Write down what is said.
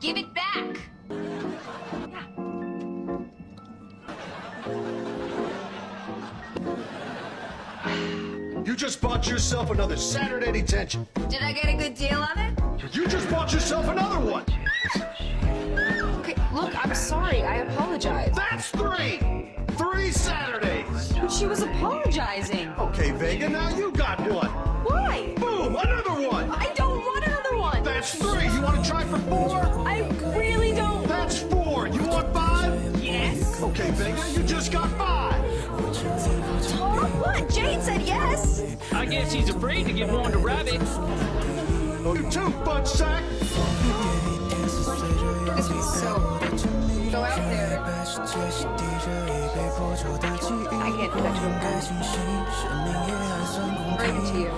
Give it back. You just bought yourself another Saturday detention. Did I get a good deal on it? You just bought yourself another one. Okay, look, I'm sorry. I apologize. That's three. 3 Saturdays. But she was apologizing. Okay, Vega, now you got one. Why? Boom, another one. I don't want another one. That's 3. You want to try for 4? I really don't. That's 4. You want 5? Yes. Okay, Vega, you just got 5. Tara, what? Jane said yes. I guess he's afraid to give one to Rabbit. Oh, you too, butt sack. This was so. Go out there. I can't do that to a girl. Bring it to you.